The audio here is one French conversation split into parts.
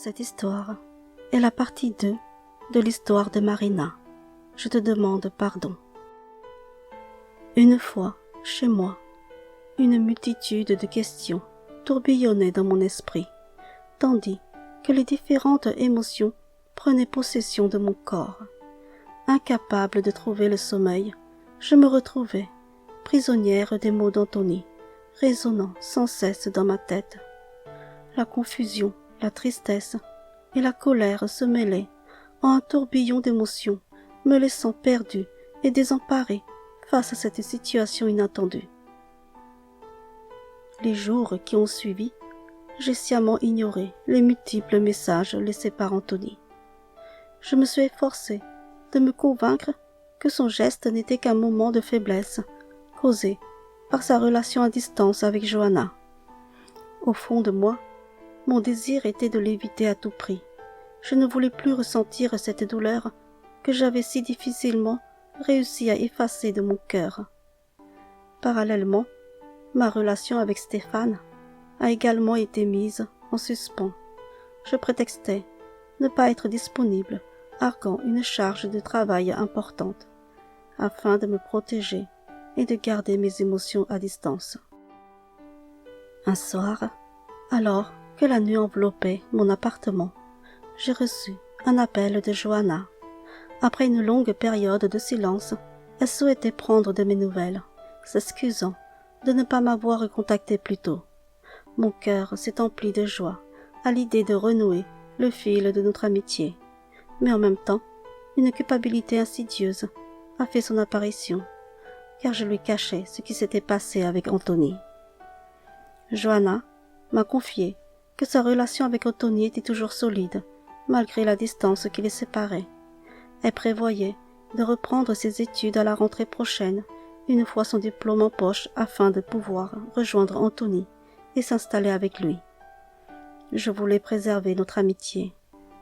Cette histoire est la partie 2 de l'histoire de Marina. Je te demande pardon. Une fois, chez moi, une multitude de questions tourbillonnaient dans mon esprit, tandis que les différentes émotions prenaient possession de mon corps. Incapable de trouver le sommeil, je me retrouvais, prisonnière des mots d'Anthony, résonnant sans cesse dans ma tête. La confusion, la tristesse et la colère se mêlaient en un tourbillon d'émotions, me laissant perdue et désemparée face à cette situation inattendue. Les jours qui ont suivi, j'ai sciemment ignoré les multiples messages laissés par Anthony. Je me suis efforcée de me convaincre que son geste n'était qu'un moment de faiblesse causé par sa relation à distance avec Johanna. Au fond de moi, mon désir était de l'éviter à tout prix. Je ne voulais plus ressentir cette douleur que j'avais si difficilement réussi à effacer de mon cœur. Parallèlement, ma relation avec Stéphane a également été mise en suspens. Je prétextais ne pas être disponible, arguant une charge de travail importante, afin de me protéger et de garder mes émotions à distance. Un soir, alors que la nuit enveloppait mon appartement, j'ai reçu un appel de Johanna. Après une longue période de silence, elle souhaitait prendre de mes nouvelles, s'excusant de ne pas m'avoir contacté plus tôt. Mon cœur s'est empli de joie à l'idée de renouer le fil de notre amitié. Mais en même temps, une culpabilité insidieuse a fait son apparition, car je lui cachais ce qui s'était passé avec Anthony. Johanna m'a confié que sa relation avec Anthony était toujours solide, malgré la distance qui les séparait. Elle prévoyait de reprendre ses études à la rentrée prochaine, une fois son diplôme en poche, afin de pouvoir rejoindre Anthony et s'installer avec lui. Je voulais préserver notre amitié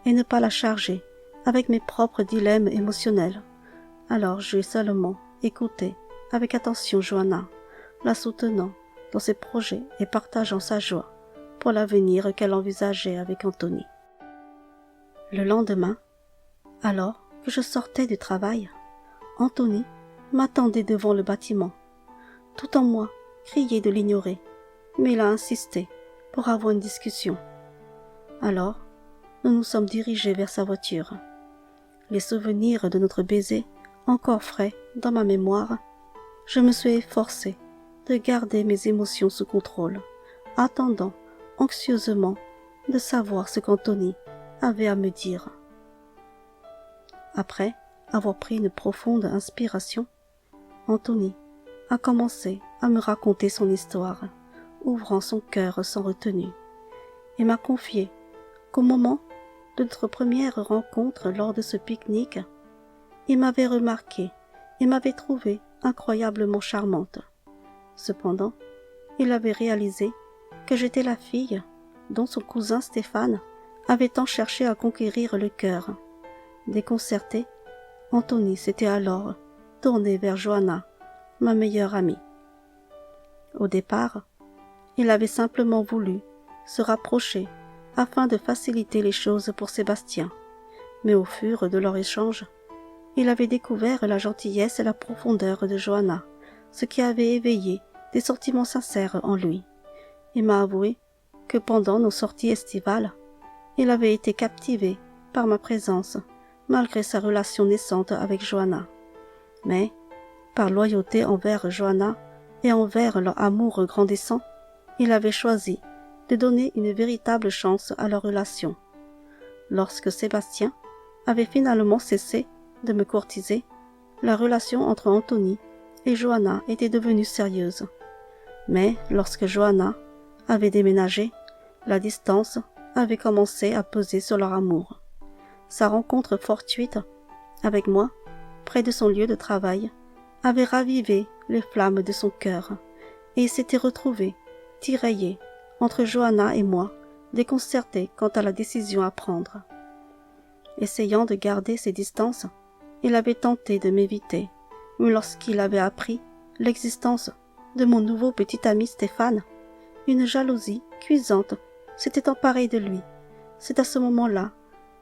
et ne pas la charger avec mes propres dilemmes émotionnels. Alors j'ai seulement écouté avec attention Johanna, la soutenant dans ses projets et partageant sa joie pour l'avenir qu'elle envisageait avec Anthony. Le lendemain, alors que je sortais du travail, Anthony m'attendait devant le bâtiment. Tout en moi criait de l'ignorer, mais il a insisté pour avoir une discussion. Alors, nous nous sommes dirigés vers sa voiture. Les souvenirs de notre baiser, encore frais dans ma mémoire, je me suis efforcée de garder mes émotions sous contrôle, attendant anxieusement de savoir ce qu'Anthony avait à me dire. Après avoir pris une profonde inspiration, Anthony a commencé à me raconter son histoire, ouvrant son cœur sans retenue, et m'a confié qu'au moment de notre première rencontre lors de ce pique-nique, il m'avait remarqué et m'avait trouvée incroyablement charmante. Cependant, il avait réalisé que j'étais la fille dont son cousin Stéphane avait tant cherché à conquérir le cœur. Déconcerté, Anthony s'était alors tourné vers Johanna, ma meilleure amie. Au départ, il avait simplement voulu se rapprocher afin de faciliter les choses pour Sébastien, mais au fur de leur échange, il avait découvert la gentillesse et la profondeur de Johanna, ce qui avait éveillé des sentiments sincères en lui. Il m'a avoué que pendant nos sorties estivales, il avait été captivé par ma présence, malgré sa relation naissante avec Johanna. Mais, par loyauté envers Johanna et envers leur amour grandissant, il avait choisi de donner une véritable chance à leur relation. Lorsque Sébastien avait finalement cessé de me courtiser, la relation entre Anthony et Johanna était devenue sérieuse. Mais lorsque Johanna avait déménagé, la distance avait commencé à peser sur leur amour. Sa rencontre fortuite avec moi, près de son lieu de travail, avait ravivé les flammes de son cœur, et il s'était retrouvé tiraillé entre Johanna et moi, déconcerté quant à la décision à prendre. Essayant de garder ses distances, il avait tenté de m'éviter, mais lorsqu'il avait appris l'existence de mon nouveau petit ami Stéphane, une jalousie cuisante s'était emparée de lui, C'est à ce moment-là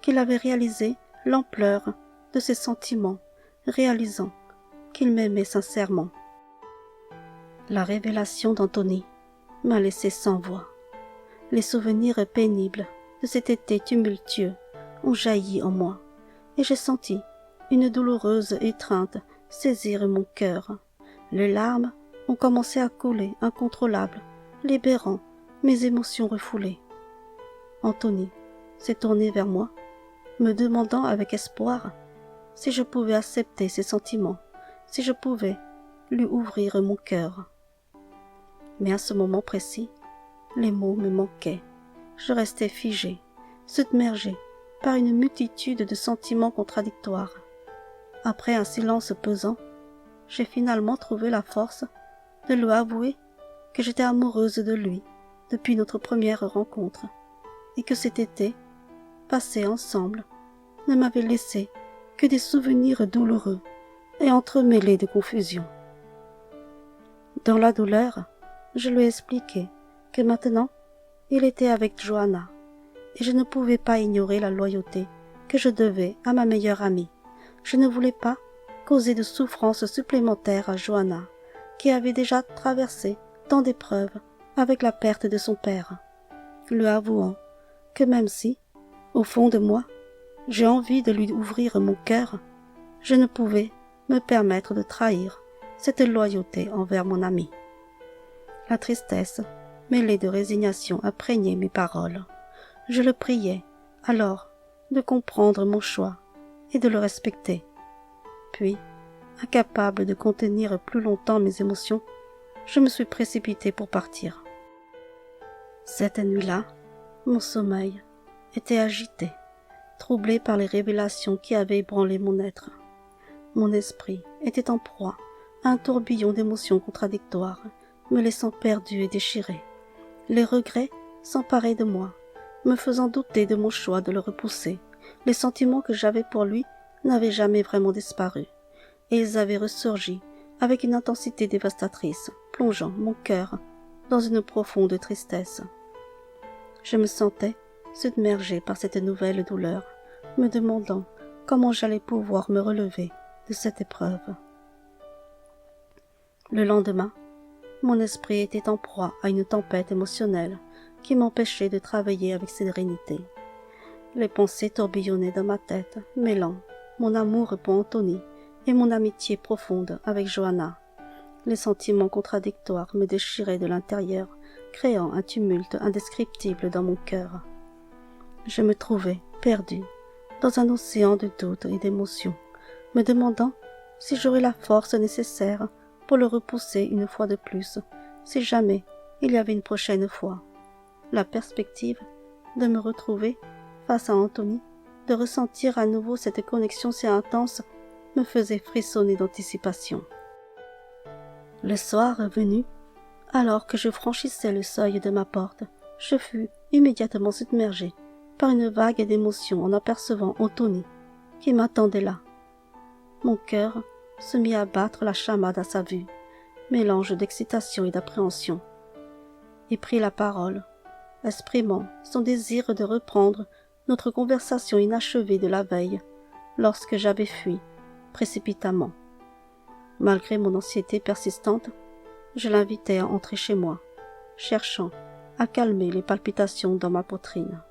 qu'il avait réalisé l'ampleur de ses sentiments, réalisant qu'il m'aimait sincèrement. La révélation d'Anthony m'a laissé sans voix. Les souvenirs pénibles de cet été tumultueux ont jailli en moi, et j'ai senti une douloureuse étreinte saisir mon cœur. Les larmes ont commencé à couler incontrôlables, libérant mes émotions refoulées. Anthony s'est tourné vers moi, me demandant avec espoir si je pouvais accepter ses sentiments, si je pouvais lui ouvrir mon cœur. Mais à ce moment précis, les mots me manquaient. Je restais figée, submergée par une multitude de sentiments contradictoires. Après un silence pesant, j'ai finalement trouvé la force de lui avouer que j'étais amoureuse de lui depuis notre première rencontre et que cet été, passé ensemble, ne m'avait laissé que des souvenirs douloureux et entremêlés de confusion. Dans la douleur, je lui ai expliqué que maintenant, il était avec Johanna et je ne pouvais pas ignorer la loyauté que je devais à ma meilleure amie. Je ne voulais pas causer de souffrances supplémentaires à Johanna, qui avait déjà traversé tant d'épreuves avec la perte de son père, lui avouant que même si, au fond de moi, j'ai envie de lui ouvrir mon cœur, je ne pouvais me permettre de trahir cette loyauté envers mon ami. La tristesse, mêlée de résignation, imprégnait mes paroles. Je le priais, alors, de comprendre mon choix et de le respecter. Puis, incapable de contenir plus longtemps mes émotions, je me suis précipitée pour partir. Cette nuit-là, mon sommeil était agité, troublé par les révélations qui avaient ébranlé mon être. Mon esprit était en proie à un tourbillon d'émotions contradictoires, me laissant perdu et déchiré. Les regrets s'emparaient de moi, me faisant douter de mon choix de le repousser. Les sentiments que j'avais pour lui n'avaient jamais vraiment disparu, et ils avaient ressurgi avec une intensité dévastatrice, plongeant mon cœur dans une profonde tristesse. Je me sentais submergée par cette nouvelle douleur, me demandant comment j'allais pouvoir me relever de cette épreuve. Le lendemain, mon esprit était en proie à une tempête émotionnelle qui m'empêchait de travailler avec sérénité. Les pensées tourbillonnaient dans ma tête, mêlant mon amour pour Anthony et mon amitié profonde avec Johanna. Les sentiments contradictoires me déchiraient de l'intérieur, créant un tumulte indescriptible dans mon cœur. Je me trouvais perdue dans un océan de doutes et d'émotions, me demandant si j'aurais la force nécessaire pour le repousser une fois de plus, si jamais il y avait une prochaine fois. La perspective de me retrouver face à Anthony, de ressentir à nouveau cette connexion si intense, me faisait frissonner d'anticipation. Le soir venu, alors que je franchissais le seuil de ma porte, je fus immédiatement submergée par une vague d'émotion en apercevant Anthony, qui m'attendait là. Mon cœur se mit à battre la chamade à sa vue, mélange d'excitation et d'appréhension, et prit la parole, exprimant son désir de reprendre notre conversation inachevée de la veille, lorsque j'avais fui précipitamment. Malgré mon anxiété persistante, je l'invitai à entrer chez moi, cherchant à calmer les palpitations dans ma poitrine.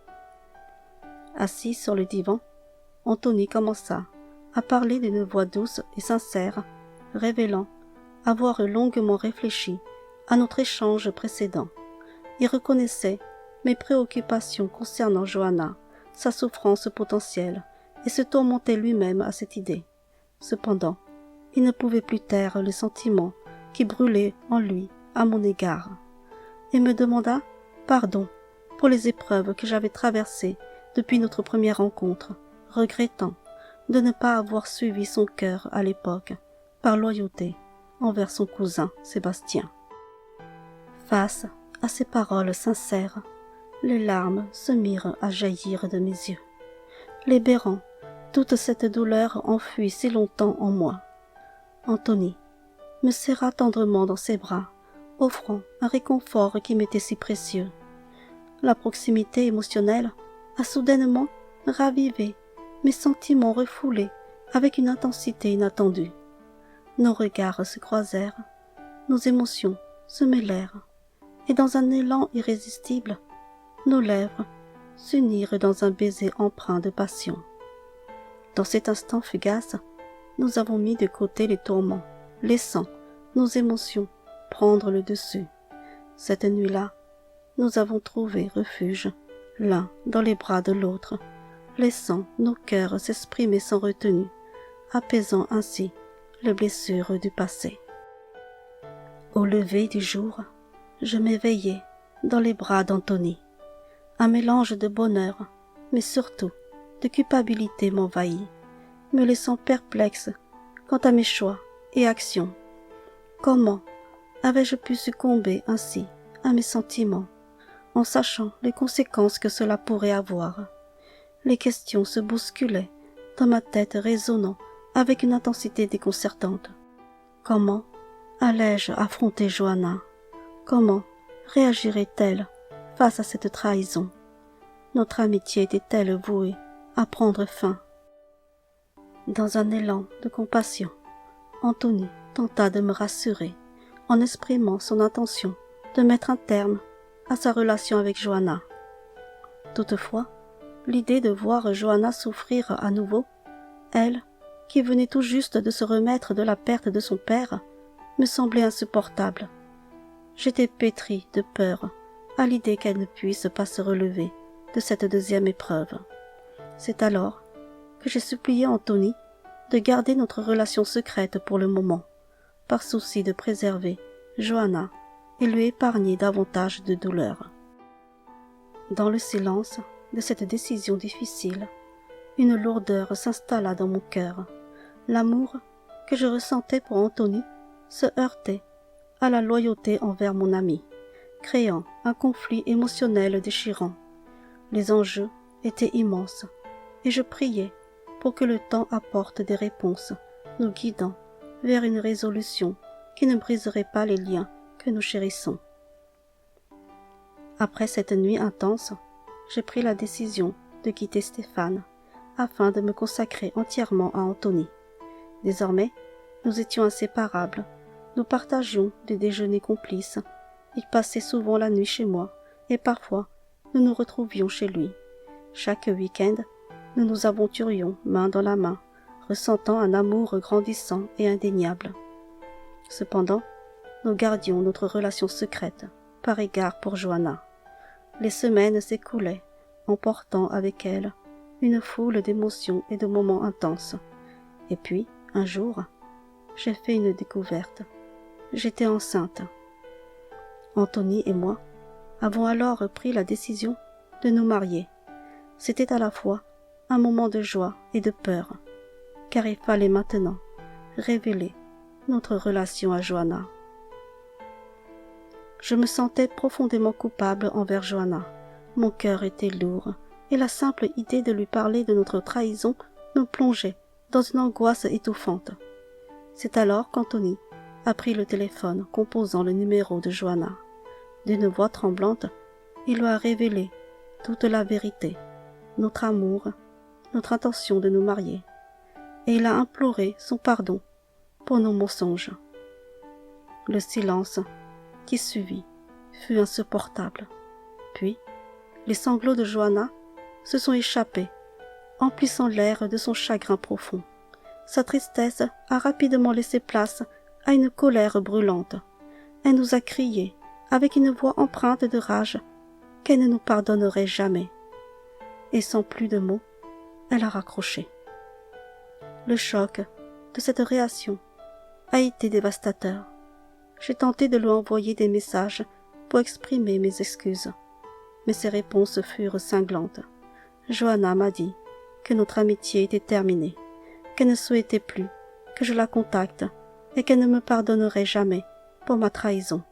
Assis sur le divan, Anthony commença à parler d'une voix douce et sincère, révélant avoir longuement réfléchi à notre échange précédent. Il reconnaissait mes préoccupations concernant Johanna, sa souffrance potentielle, et se tourmentait lui-même à cette idée. Cependant, il ne pouvait plus taire le sentiment qui brûlait en lui à mon égard, et me demanda pardon pour les épreuves que j'avais traversées depuis notre première rencontre, regrettant de ne pas avoir suivi son cœur à l'époque, par loyauté envers son cousin Sébastien. Face à ces paroles sincères, les larmes se mirent à jaillir de mes yeux, libérant toute cette douleur enfuie si longtemps en moi. Anthony me serra tendrement dans ses bras, offrant un réconfort qui m'était si précieux. La proximité émotionnelle a soudainement ravivé mes sentiments refoulés avec une intensité inattendue. Nos regards se croisèrent, nos émotions se mêlèrent, et dans un élan irrésistible, nos lèvres s'unirent dans un baiser empreint de passion. Dans cet instant fugace, nous avons mis de côté les tourments, laissant nos émotions prendre le dessus. Cette nuit-là, nous avons trouvé refuge, l'un dans les bras de l'autre, laissant nos cœurs s'exprimer sans retenue, apaisant ainsi les blessures du passé. Au lever du jour, je m'éveillai dans les bras d'Anthony. Un mélange de bonheur, mais surtout de culpabilité m'envahit, me laissant perplexe quant à mes choix et actions. Comment avais-je pu succomber ainsi à mes sentiments, en sachant les conséquences que cela pourrait avoir? Les questions se bousculaient dans ma tête, résonnant avec une intensité déconcertante. Comment allais-je affronter Johanna? Comment réagirait-elle face à cette trahison? Notre amitié était-elle vouée à prendre fin? Dans un élan de compassion, Anthony tenta de me rassurer en exprimant son intention de mettre un terme à sa relation avec Johanna. Toutefois, l'idée de voir Johanna souffrir à nouveau, elle, qui venait tout juste de se remettre de la perte de son père, me semblait insupportable. J'étais pétrie de peur à l'idée qu'elle ne puisse pas se relever de cette deuxième épreuve. C'est alors que j'ai supplié Anthony de garder notre relation secrète pour le moment, par souci de préserver Johanna et lui épargner davantage de douleur. Dans le silence de cette décision difficile, une lourdeur s'installa dans mon cœur. L'amour que je ressentais pour Anthony se heurtait à la loyauté envers mon ami, créant un conflit émotionnel déchirant. Les enjeux étaient immenses, et je priais pour que le temps apporte des réponses, nous guidant vers une résolution qui ne briserait pas les liens que nous chérissons. Après cette nuit intense, j'ai pris la décision de quitter Stéphane, afin de me consacrer entièrement à Anthony. Désormais, nous étions inséparables, nous partagions des déjeuners complices, il passait souvent la nuit chez moi, et parfois nous nous retrouvions chez lui. Chaque week-end, nous nous aventurions main dans la main, ressentant un amour grandissant et indéniable. Cependant, nous gardions notre relation secrète, par égard pour Johanna. Les semaines s'écoulaient, emportant avec elles une foule d'émotions et de moments intenses. Et puis, un jour, j'ai fait une découverte. J'étais enceinte. Anthony et moi avons alors pris la décision de nous marier. C'était à la fois un moment de joie et de peur, car il fallait maintenant révéler notre relation à Johanna. Je me sentais profondément coupable envers Johanna. Mon cœur était lourd, et la simple idée de lui parler de notre trahison me plongeait dans une angoisse étouffante. C'est alors qu'Anthony a pris le téléphone composant le numéro de Johanna. D'une voix tremblante, il lui a révélé toute la vérité, notre amour, notre intention de nous marier, et il a imploré son pardon pour nos mensonges. Le silence qui suivit fut insupportable. Puis, les sanglots de Johanna se sont échappés, emplissant l'air de son chagrin profond. Sa tristesse a rapidement laissé place à une colère brûlante. Elle nous a crié, avec une voix empreinte de rage, qu'elle ne nous pardonnerait jamais. Et sans plus de mots, elle a raccroché. Le choc de cette réaction a été dévastateur. J'ai tenté de lui envoyer des messages pour exprimer mes excuses, mais ses réponses furent cinglantes. Johanna m'a dit que notre amitié était terminée, qu'elle ne souhaitait plus que je la contacte et qu'elle ne me pardonnerait jamais pour ma trahison.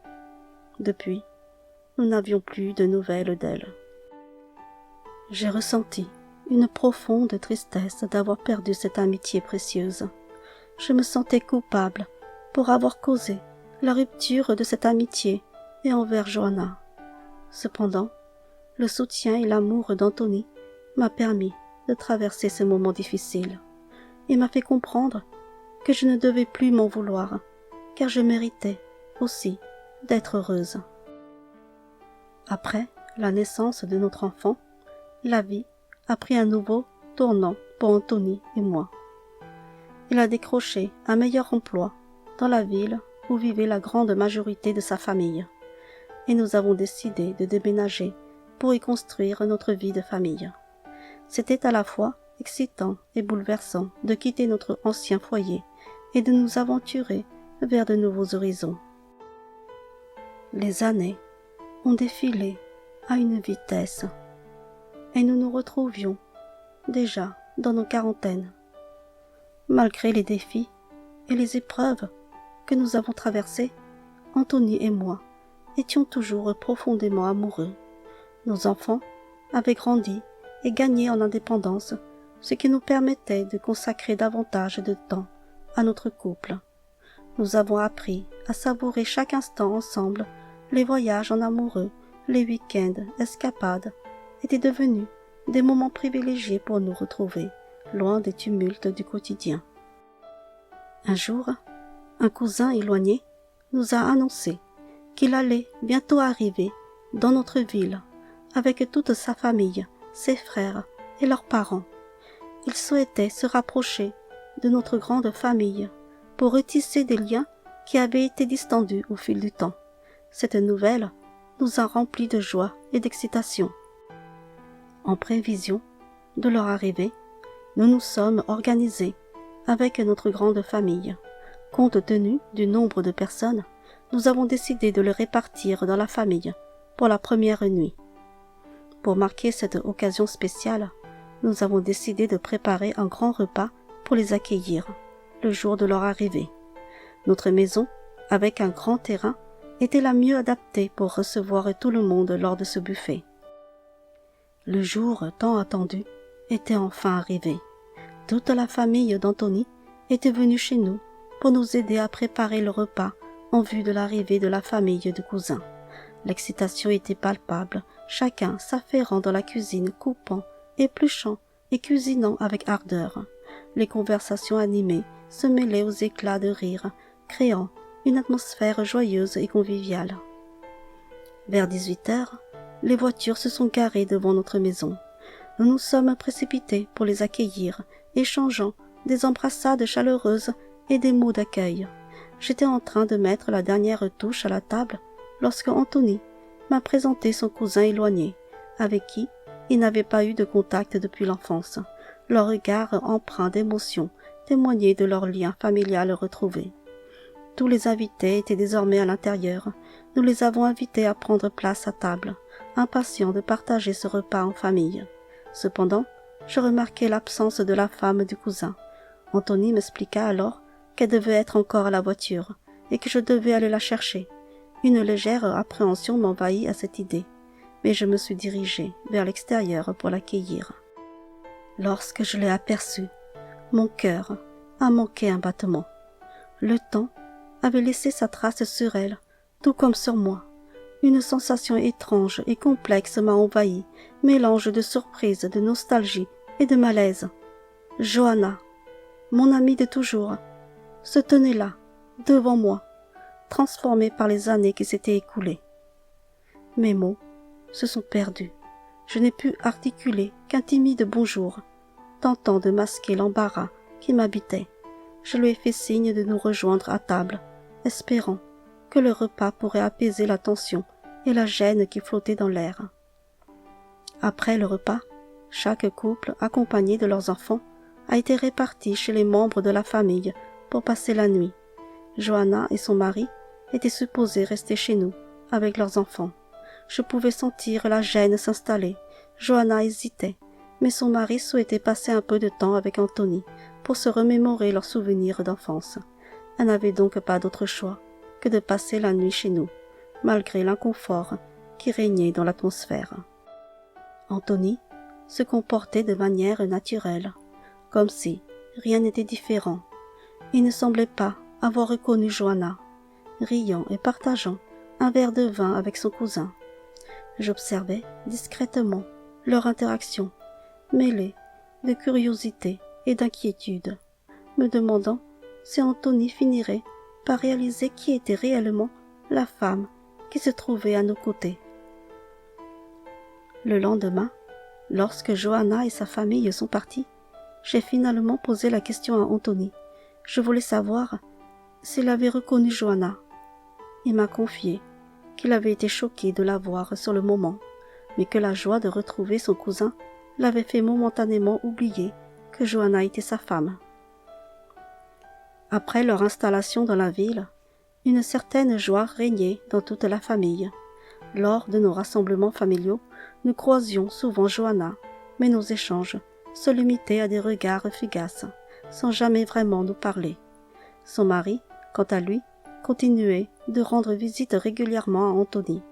Depuis, nous n'avions plus de nouvelles d'elle. J'ai ressenti une profonde tristesse d'avoir perdu cette amitié précieuse. Je me sentais coupable pour avoir causé la rupture de cette amitié et envers Johanna. Cependant, le soutien et l'amour d'Anthony m'a permis de traverser ce moment difficile et m'a fait comprendre que je ne devais plus m'en vouloir, car je méritais aussi d'être heureuse. Après la naissance de notre enfant, la vie a pris un nouveau tournant pour Anthony et moi. Il a décroché un meilleur emploi dans la ville où vivait la grande majorité de sa famille, et nous avons décidé de déménager pour y construire notre vie de famille. C'était à la fois excitant et bouleversant de quitter notre ancien foyer et de nous aventurer vers de nouveaux horizons. Les années ont défilé à une vitesse et nous nous retrouvions déjà dans nos quarantaines. Malgré les défis et les épreuves que nous avons traversées, Anthony et moi étions toujours profondément amoureux. Nos enfants avaient grandi et gagné en indépendance, ce qui nous permettait de consacrer davantage de temps à notre couple. Nous avons appris à savourer chaque instant ensemble. Les voyages en amoureux, les week-ends, escapades étaient devenus des moments privilégiés pour nous retrouver, loin des tumultes du quotidien. Un jour, un cousin éloigné nous a annoncé qu'il allait bientôt arriver dans notre ville avec toute sa famille, ses frères et leurs parents. Il souhaitait se rapprocher de notre grande famille pour retisser des liens qui avaient été distendus au fil du temps. Cette nouvelle nous a remplis de joie et d'excitation. En prévision de leur arrivée, nous nous sommes organisés avec notre grande famille. Compte tenu du nombre de personnes, nous avons décidé de le répartir dans la famille pour la première nuit. Pour marquer cette occasion spéciale, nous avons décidé de préparer un grand repas pour les accueillir le jour de leur arrivée. Notre maison, avec un grand terrain, était la mieux adaptée pour recevoir tout le monde lors de ce buffet. Le jour tant attendu était enfin arrivé. Toute la famille d'Anthony était venue chez nous pour nous aider à préparer le repas en vue de l'arrivée de la famille de cousins. L'excitation était palpable, chacun s'affairant dans la cuisine, coupant, épluchant et cuisinant avec ardeur. Les conversations animées se mêlaient aux éclats de rire, créant une atmosphère joyeuse et conviviale. Vers 18h, les voitures se sont garées devant notre maison. Nous nous sommes précipités pour les accueillir, échangeant des embrassades chaleureuses et des mots d'accueil. J'étais en train de mettre la dernière touche à la table lorsque Anthony m'a présenté son cousin éloigné, avec qui il n'avait pas eu de contact depuis l'enfance. Leurs regards empreints d'émotion témoignaient de leur lien familial retrouvé. Tous les invités étaient désormais à l'intérieur. Nous les avons invités à prendre place à table, impatients de partager ce repas en famille. Cependant, je remarquai l'absence de la femme du cousin. Anthony m'expliqua alors qu'elle devait être encore à la voiture et que je devais aller la chercher. Une légère appréhension m'envahit à cette idée, mais je me suis dirigé vers l'extérieur pour l'accueillir. Lorsque je l'ai aperçue, mon cœur a manqué un battement. Le temps avait laissé sa trace sur elle, tout comme sur moi. Une sensation étrange et complexe m'a envahi, mélange de surprise, de nostalgie et de malaise. Johanna, mon amie de toujours, se tenait là, devant moi, transformée par les années qui s'étaient écoulées. Mes mots se sont perdus. Je n'ai pu articuler qu'un timide bonjour, tentant de masquer l'embarras qui m'habitait. Je lui ai fait signe de nous rejoindre à table, espérant que le repas pourrait apaiser la tension et la gêne qui flottait dans l'air. Après le repas, chaque couple, accompagné de leurs enfants, a été réparti chez les membres de la famille pour passer la nuit. Johanna et son mari étaient supposés rester chez nous avec leurs enfants. Je pouvais sentir la gêne s'installer. Johanna hésitait, mais son mari souhaitait passer un peu de temps avec Anthony pour se remémorer leurs souvenirs d'enfance. Elle n'avait donc pas d'autre choix que de passer la nuit chez nous, malgré l'inconfort qui régnait dans l'atmosphère. Anthony se comportait de manière naturelle, comme si rien n'était différent. Il ne semblait pas avoir reconnu Johanna, riant et partageant un verre de vin avec son cousin. J'observais discrètement leur interaction, mêlée de curiosité et d'inquiétude, me demandant si Anthony finirait par réaliser qui était réellement la femme qui se trouvait à nos côtés. Le lendemain, lorsque Johanna et sa famille sont partis, j'ai finalement posé la question à Anthony. Je voulais savoir s'il avait reconnu Johanna. Il m'a confié qu'il avait été choqué de la voir sur le moment, mais que la joie de retrouver son cousin l'avait fait momentanément oublier que Johanna était sa femme. Après leur installation dans la ville, une certaine joie régnait dans toute la famille. Lors de nos rassemblements familiaux, nous croisions souvent Johanna, mais nos échanges se limitaient à des regards fugaces, sans jamais vraiment nous parler. Son mari, quant à lui, continuait de rendre visite régulièrement à Anthony,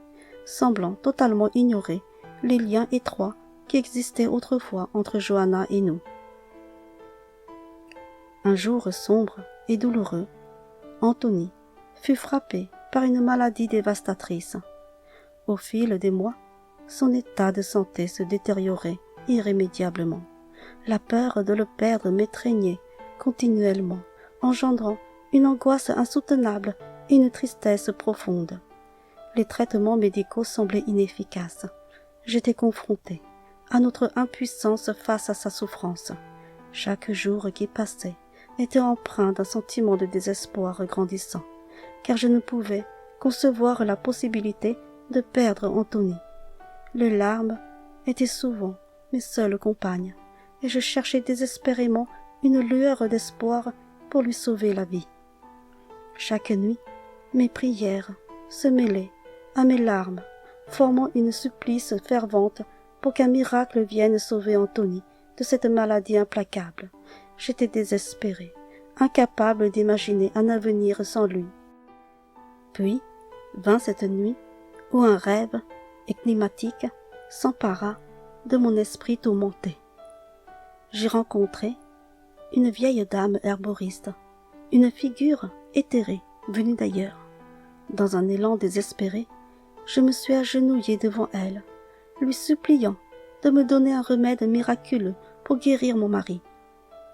semblant totalement ignorer les liens étroits qui existaient autrefois entre Johanna et nous. Un jour sombre et douloureux, Anthony fut frappé par une maladie dévastatrice. Au fil des mois, son état de santé se détériorait irrémédiablement. La peur de le perdre m'étreignait continuellement, engendrant une angoisse insoutenable et une tristesse profonde. Les traitements médicaux semblaient inefficaces. J'étais confrontée à notre impuissance face à sa souffrance. Chaque jour qui passait était empreint d'un sentiment de désespoir grandissant, car je ne pouvais concevoir la possibilité de perdre Anthony. Les larmes étaient souvent mes seules compagnes, et je cherchais désespérément une lueur d'espoir pour lui sauver la vie. Chaque nuit, mes prières se mêlaient à mes larmes, formant une supplice fervente pour qu'un miracle vienne sauver Anthony de cette maladie implacable. J'étais désespérée, incapable d'imaginer un avenir sans lui. Puis vint cette nuit où un rêve énigmatique s'empara de mon esprit tourmenté. J'y rencontrai une vieille dame herboriste, une figure éthérée venue d'ailleurs. Dans un élan désespéré, je me suis agenouillée devant elle, lui suppliant de me donner un remède miraculeux pour guérir mon mari.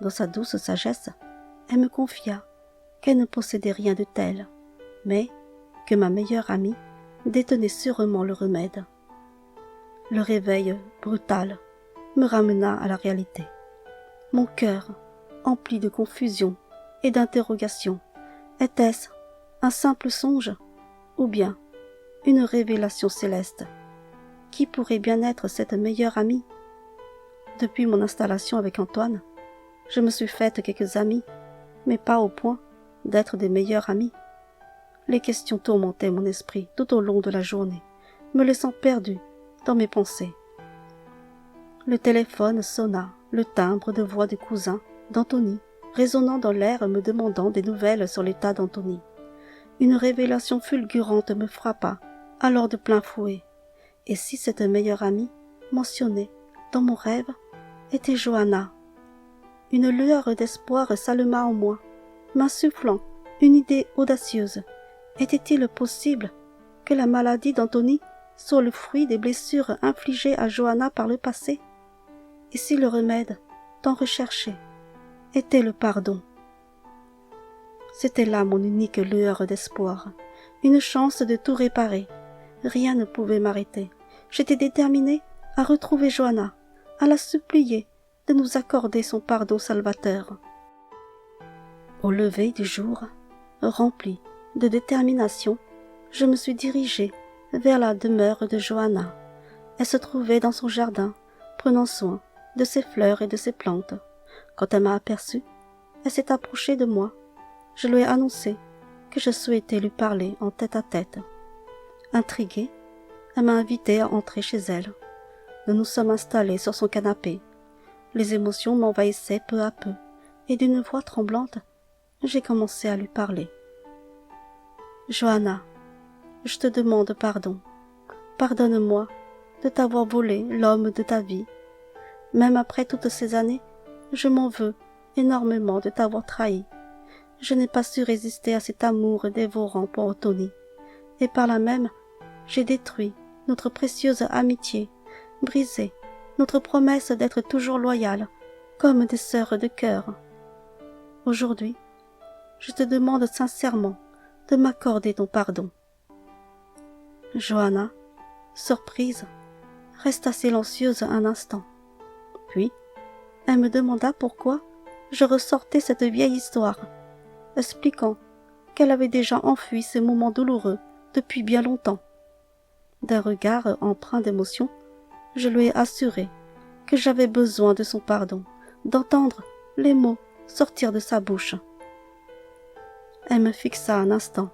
Dans sa douce sagesse, elle me confia qu'elle ne possédait rien de tel, mais que ma meilleure amie détenait sûrement le remède. Le réveil brutal me ramena à la réalité. Mon cœur, empli de confusion et d'interrogation, était-ce un simple songe ou bien une révélation céleste? Qui pourrait bien être cette meilleure amie? Depuis mon installation avec Antoine, je me suis faite quelques amis, mais pas au point d'être des meilleurs amis. Les questions tourmentaient mon esprit tout au long de la journée, me laissant perdu dans mes pensées. Le téléphone sonna, le timbre de voix du cousin d'Anthony, résonnant dans l'air me demandant des nouvelles sur l'état d'Anthony. Une révélation fulgurante me frappa, alors de plein fouet. Et si cette meilleure amie, mentionnée dans mon rêve, était Johanna? Une lueur d'espoir s'alluma en moi, m'insufflant une idée audacieuse. Était-il possible que la maladie d'Anthony soit le fruit des blessures infligées à Johanna par le passé? Et si le remède, tant recherché, était le pardon? C'était là mon unique lueur d'espoir, une chance de tout réparer. Rien ne pouvait m'arrêter. J'étais déterminée à retrouver Johanna, à la supplier de nous accorder son pardon salvateur. Au lever du jour, rempli de détermination, je me suis dirigée vers la demeure de Johanna. Elle se trouvait dans son jardin, prenant soin de ses fleurs et de ses plantes. Quand elle m'a aperçue, elle s'est approchée de moi. Je lui ai annoncé que je souhaitais lui parler en tête-à-tête. Intriguée, elle m'a invitée à entrer chez elle. Nous nous sommes installés sur son canapé. Les émotions m'envahissaient peu à peu, et d'une voix tremblante, j'ai commencé à lui parler. « Johanna, je te demande pardon. Pardonne-moi de t'avoir volé l'homme de ta vie. Même après toutes ces années, je m'en veux énormément de t'avoir trahi. Je n'ai pas su résister à cet amour dévorant pour Anthony, et par là même, j'ai détruit notre précieuse amitié, brisé notre promesse d'être toujours loyales, comme des sœurs de cœur. Aujourd'hui, je te demande sincèrement de m'accorder ton pardon. » Johanna, surprise, resta silencieuse un instant. Puis, elle me demanda pourquoi je ressortais cette vieille histoire, expliquant qu'elle avait déjà enfui ces moments douloureux depuis bien longtemps. D'un regard empreint d'émotion, je lui ai assuré que j'avais besoin de son pardon, d'entendre les mots sortir de sa bouche. Elle me fixa un instant,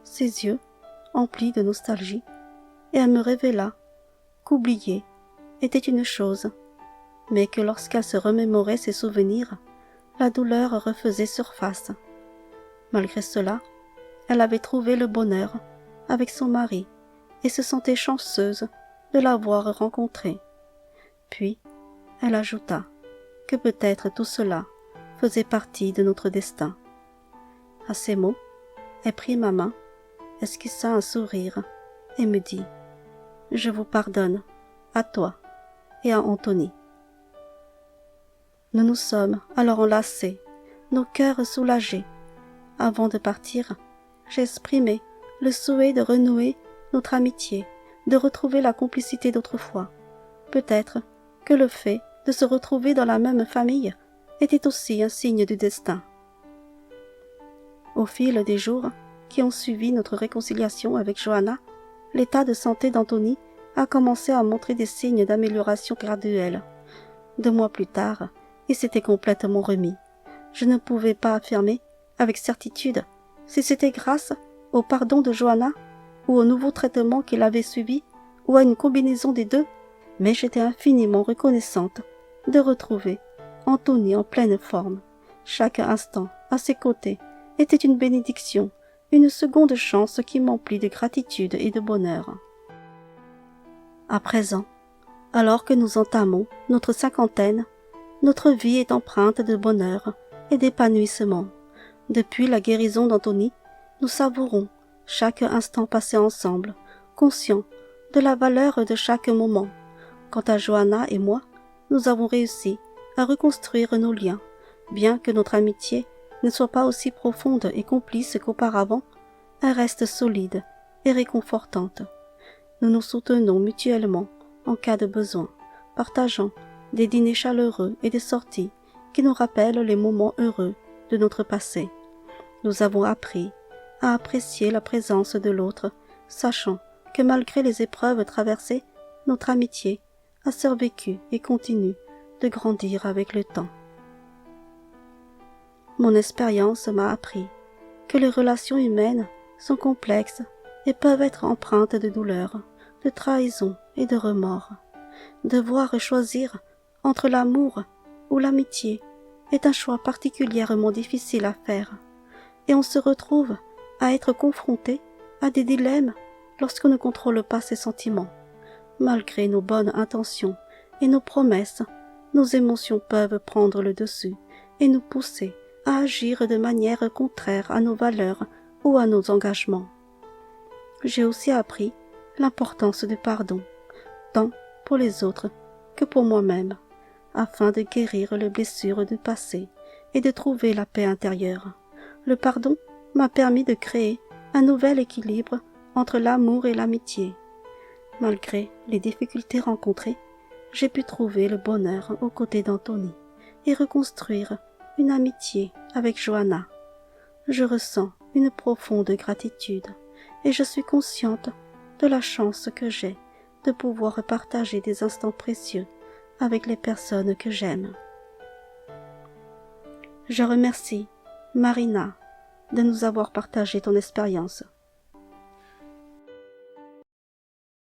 ses yeux emplis de nostalgie, et elle me révéla qu'oublier était une chose, mais que lorsqu'elle se remémorait ses souvenirs, la douleur refaisait surface. Malgré cela, elle avait trouvé le bonheur avec son mari et se sentait chanceuse de l'avoir rencontré. Puis, elle ajouta que peut-être tout cela faisait partie de notre destin. À ces mots, elle prit ma main, esquissa un sourire et me dit « Je vous pardonne, à toi et à Anthony. » Nous nous sommes alors enlacés, nos cœurs soulagés. Avant de partir, j'ai exprimé le souhait de renouer notre amitié, de retrouver la complicité d'autrefois. Peut-être que le fait de se retrouver dans la même famille était aussi un signe du destin. Au fil des jours qui ont suivi notre réconciliation avec Johanna, l'état de santé d'Anthony a commencé à montrer des signes d'amélioration graduelle. 2 mois plus tard, il s'était complètement remis. Je ne pouvais pas affirmer avec certitude si c'était grâce au pardon de Johanna ou au nouveau traitement qu'il avait suivi ou à une combinaison des deux, mais j'étais infiniment reconnaissante de retrouver Anthony en pleine forme. Chaque instant à ses côtés était une bénédiction, une seconde chance qui m'emplit de gratitude et de bonheur. À présent, alors que nous entamons notre 50aine, notre vie est empreinte de bonheur et d'épanouissement. Depuis la guérison d'Anthony, nous savourons chaque instant passé ensemble, conscients de la valeur de chaque moment. Quant à Johanna et moi, nous avons réussi à reconstruire nos liens. Bien que notre amitié ne soit pas aussi profonde et complice qu'auparavant, elle reste solide et réconfortante. Nous nous soutenons mutuellement en cas de besoin, partageant des dîners chaleureux et des sorties qui nous rappellent les moments heureux de notre passé. Nous avons appris à apprécier la présence de l'autre, sachant que malgré les épreuves traversées, notre amitié a survécu et continue de grandir avec le temps. Mon expérience m'a appris que les relations humaines sont complexes et peuvent être empreintes de douleur, de trahison et de remords. Devoir choisir entre l'amour ou l'amitié est un choix particulièrement difficile à faire, et on se retrouve à être confronté à des dilemmes lorsqu'on ne contrôle pas ses sentiments. Malgré nos bonnes intentions et nos promesses, nos émotions peuvent prendre le dessus et nous pousser à agir de manière contraire à nos valeurs ou à nos engagements. J'ai aussi appris l'importance du pardon, tant pour les autres que pour moi-même, afin de guérir les blessures du passé et de trouver la paix intérieure. Le pardon m'a permis de créer un nouvel équilibre entre l'amour et l'amitié. Malgré les difficultés rencontrées, j'ai pu trouver le bonheur aux côtés d'Anthony et reconstruire une amitié avec Johanna. Je ressens une profonde gratitude et je suis consciente de la chance que j'ai de pouvoir partager des instants précieux avec les personnes que j'aime. Je remercie Marina de nous avoir partagé ton expérience.